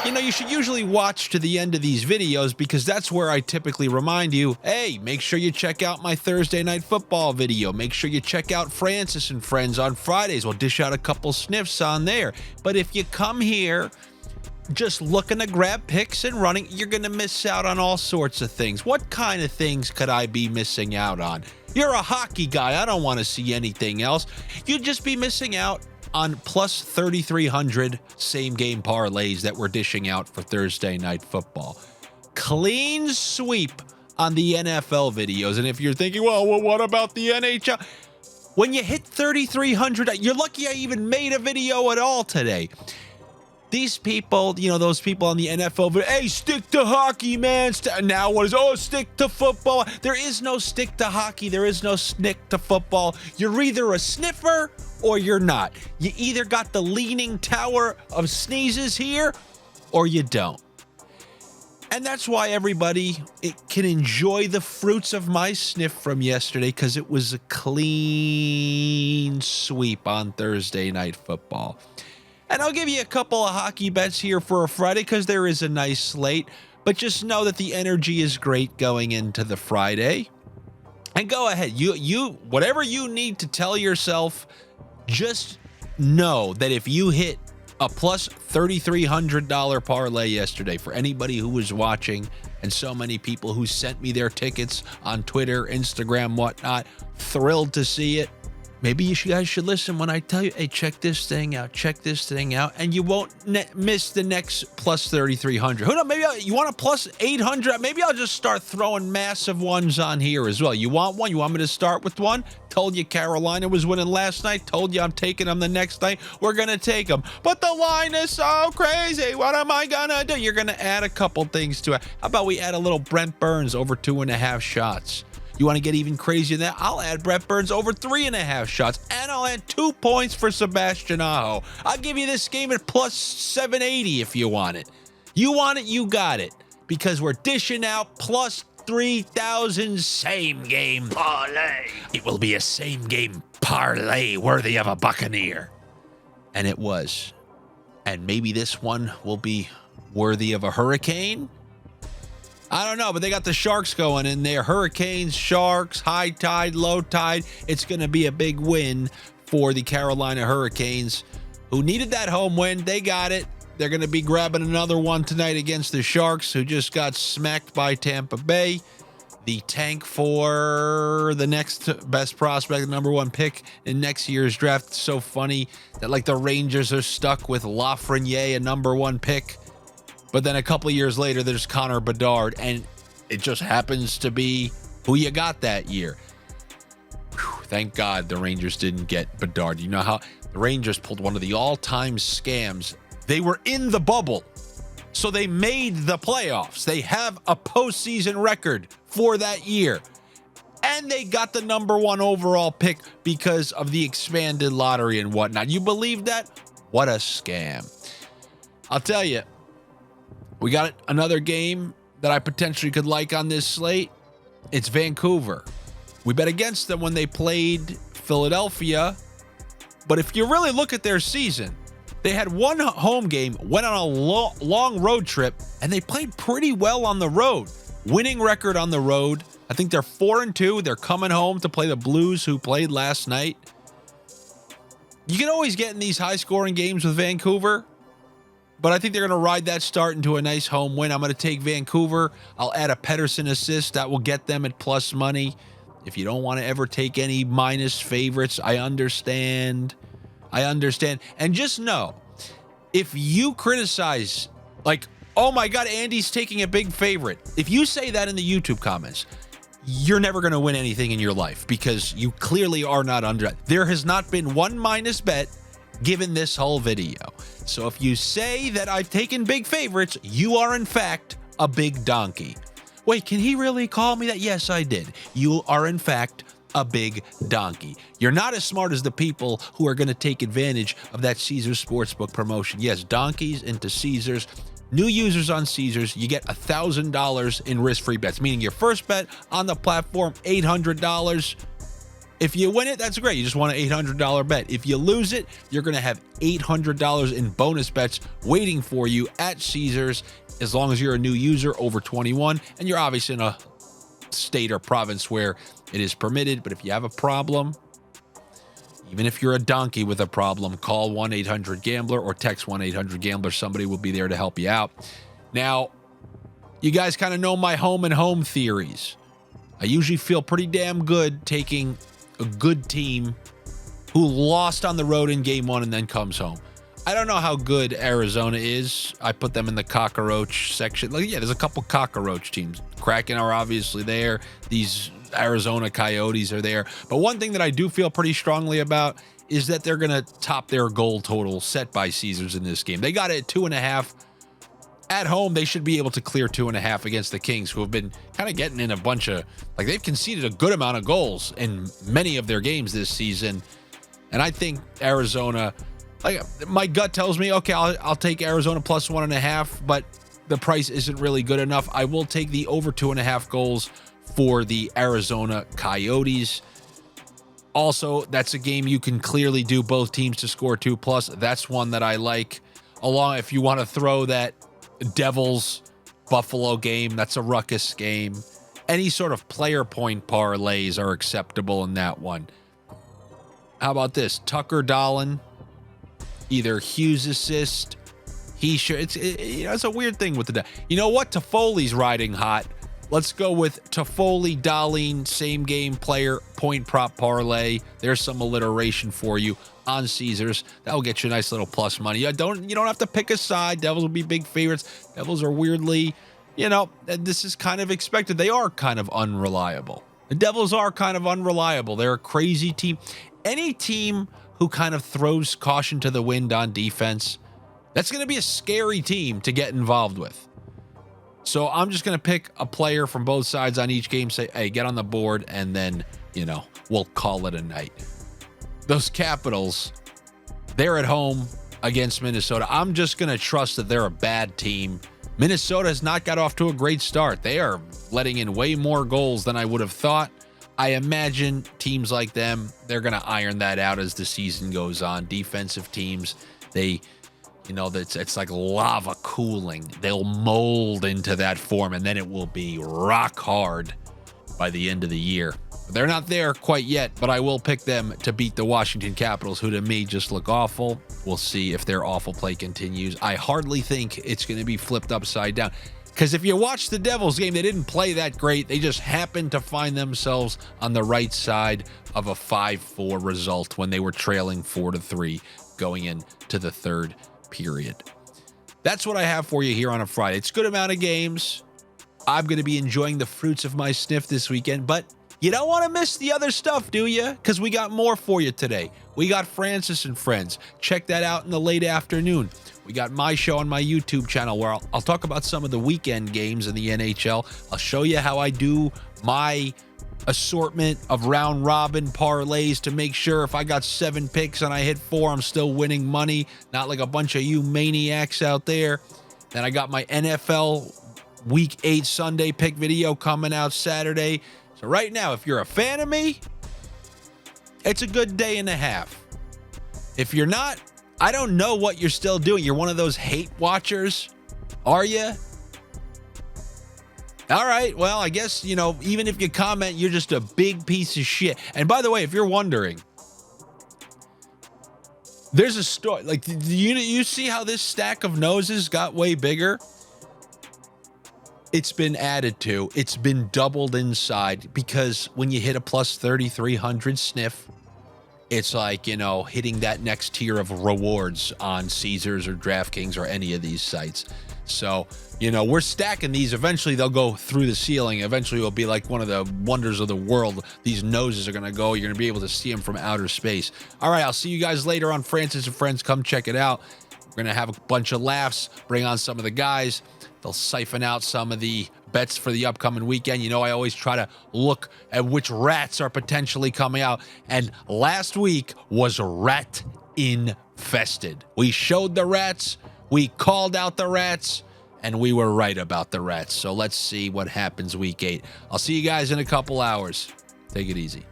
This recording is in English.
You know, you should usually watch to the end of these videos because that's where I typically remind you, hey, make sure you check out my Thursday Night Football video. Make sure you check out Francis and Friends on Fridays. We'll dish out a couple sniffs on there. But if you come here just looking to grab picks and running, you're going to miss out on all sorts of things. What kind of things could I be missing out on? You're a hockey guy. I don't want to see anything else. You'd just be missing out on plus 3,300 same-game parlays that we're dishing out for Thursday Night Football. Clean sweep on the NFL videos. And if you're thinking, well, what about the NHL? When you hit 3,300, you're lucky I even made a video at all today. These people, you know, those people on the NFL, hey, stick to hockey, man. Now what is, stick to football. There is no stick to hockey. There is no stick to football. You're either a sniffer or you're not. You either got the leaning tower of sneezes here or you don't. And that's why everybody can enjoy the fruits of my sniff from yesterday, because it was a clean sweep on Thursday Night Football. And I'll give you a couple of hockey bets here for a Friday because there is a nice slate. But just know that the energy is great going into the Friday. And go ahead. You whatever you need to tell yourself, just know that if you hit a plus $3,300 parlay yesterday, for anybody who was watching and so many people who sent me their tickets on Twitter, Instagram, whatnot, thrilled to see it. Maybe you guys should listen when I tell you, hey, check this thing out, and you won't miss the next plus 3,300. Who knows, maybe you want a plus 800? Maybe I'll just start throwing massive ones on here as well. You want one? You want me to start with one? Told you Carolina was winning last night. Told you I'm taking them the next night. We're going to take them. But the line is so crazy. What am I going to do? You're going to add a couple things to it. How about we add a little Brent Burns over 2.5 shots? You want to get even crazier than that? I'll add Brent Burns over 3.5 shots, and I'll add 2 points for Sebastian Aho. I'll give you this game at plus 780 if you want it. You want it, you got it. Because we're dishing out plus 3,000 same-game parlay. It will be a same-game parlay worthy of a Buccaneer. And it was. And maybe this one will be worthy of a Hurricane? I don't know, but they got the Sharks going in there. Hurricanes, Sharks, high tide, low tide. It's going to be a big win for the Carolina Hurricanes, who needed that home win. They got it. They're going to be grabbing another one tonight against the Sharks, who just got smacked by Tampa Bay. The tank for the next best prospect, number one pick in next year's draft. It's so funny that, like, the Rangers are stuck with Lafreniere, a number one pick. But then a couple of years later, there's Connor Bedard, and it just happens to be who you got that year. Whew, thank God the Rangers didn't get Bedard. You know how the Rangers pulled one of the all-time scams? They were in the bubble, so they made the playoffs. They have a postseason record for that year. And they got the number one overall pick because of the expanded lottery and whatnot. You believe that? What a scam. I'll tell you. We got another game that I potentially could like on this slate. It's Vancouver. We bet against them when they played Philadelphia. But if you really look at their season, they had one home game, went on a long road trip, and they played pretty well on the road. Winning record on the road. I think they're 4-2. They're coming home to play the Blues, who played last night. You can always get in these high-scoring games with Vancouver. But I think they're going to ride that start into a nice home win. I'm going to take Vancouver. I'll add a Pettersson assist. That will get them at plus money. If you don't want to ever take any minus favorites, I understand. And just know, if you criticize, like, oh my God, Andy's taking a big favorite. If you say that in the YouTube comments, you're never going to win anything in your life because you clearly are not under. There has not been one minus bet given this whole video. So if you say that I've taken big favorites, you are in fact a big donkey. Wait, can he really call me that? Yes, I did. You are in fact a big donkey. You're not as smart as the people who are going to take advantage of that Caesars Sportsbook promotion. Yes, donkeys into Caesars. New users on Caesars, you get $1,000 in risk-free bets, meaning your first bet on the platform, $800. If you win it, that's great. You just won an $800 bet. If you lose it, you're going to have $800 in bonus bets waiting for you at Caesars, as long as you're a new user over 21 and you're obviously in a state or province where it is permitted. But if you have a problem, even if you're a donkey with a problem, call 1-800-GAMBLER or text 1-800-GAMBLER. Somebody will be there to help you out. Now, you guys kind of know my home and home theories. I usually feel pretty damn good taking a good team who lost on the road in game one and then comes home. I don't know how good Arizona is. I put them in the cockroach section. Like, yeah, there's a couple cockroach teams. Kraken are obviously there. These Arizona Coyotes are there. But one thing that I do feel pretty strongly about is that they're going to top their goal total set by Caesars in this game. They got it at 2.5. At home, they should be able to clear 2.5 against the Kings, who have been kind of getting in a bunch of, like, they've conceded a good amount of goals in many of their games this season. And I think Arizona, like, my gut tells me, okay, I'll take Arizona plus 1.5, but the price isn't really good enough. I will take the over 2.5 goals for the Arizona Coyotes. Also, that's a game you can clearly do both teams to score 2+. That's one that I like. Along, if you want to throw that Devils Buffalo game, that's a ruckus game. Any sort of player point parlays are acceptable in that one. How about this? Tucker Dahlin, either Hughes assist, it's a weird thing with the, you know what? Toffoli's riding hot. Let's go with Toffoli, Dahlin, same game player, point prop parlay. There's some alliteration for you on Caesars. That'll get you a nice little plus money. You don't have to pick a side. Devils will be big favorites. Devils are weirdly, this is kind of expected. They are kind of unreliable. The Devils are kind of unreliable. They're a crazy team. Any team who kind of throws caution to the wind on defense, that's going to be a scary team to get involved with. So I'm just going to pick a player from both sides on each game, say, hey, get on the board, and then, we'll call it a night. Those Capitals, they're at home against Minnesota. I'm just going to trust that they're a bad team. Minnesota has not got off to a great start. They are letting in way more goals than I would have thought. I imagine teams like them, they're going to iron that out as the season goes on. Defensive teams, it's like lava cooling. They'll mold into that form, and then it will be rock hard by the end of the year. They're not there quite yet, but I will pick them to beat the Washington Capitals, who to me just look awful. We'll see if their awful play continues. I hardly think it's going to be flipped upside down, because if you watch the Devils game, they didn't play that great. They just happened to find themselves on the right side of a 5-4 result when they were trailing 4-3 going into the third period. That's what I have for you here on a Friday. It's a good amount of games. I'm going to be enjoying the fruits of my sniff this weekend, but you don't want to miss the other stuff, do you? Because we got more for you today. We got Francis and Friends. Check that out in the late afternoon. We got my show on my YouTube channel where I'll talk about some of the weekend games in the NHL. I'll show you how I do my assortment of round robin parlays to make sure if I got 7 picks and I hit 4, I'm still winning money, not like a bunch of you maniacs out there. Then I got my NFL Week 8 Sunday pick video coming out Saturday. So right now, if you're a fan of me, it's a good day and a half. If you're not, I don't know what you're still doing. You're one of those hate watchers, are you? All right, well, I guess, even if you comment, you're just a big piece of shit. And by the way, if you're wondering, there's a story. Like, you see how this stack of noses got way bigger? It's been added to. It's been doubled inside, because when you hit a plus 3,300 sniff, it's like, hitting that next tier of rewards on Caesars or DraftKings or any of these sites. So, we're stacking these. Eventually, they'll go through the ceiling. Eventually, it'll be like one of the wonders of the world. These noses are going to go. You're going to be able to see them from outer space. All right, I'll see you guys later on Francis and Friends. Come check it out. We're going to have a bunch of laughs, bring on some of the guys. They'll siphon out some of the bets for the upcoming weekend. I always try to look at which rats are potentially coming out. And last week was rat infested. We showed the rats, we called out the rats, and we were right about the rats. So let's see what happens week 8. I'll see you guys in a couple hours. Take it easy.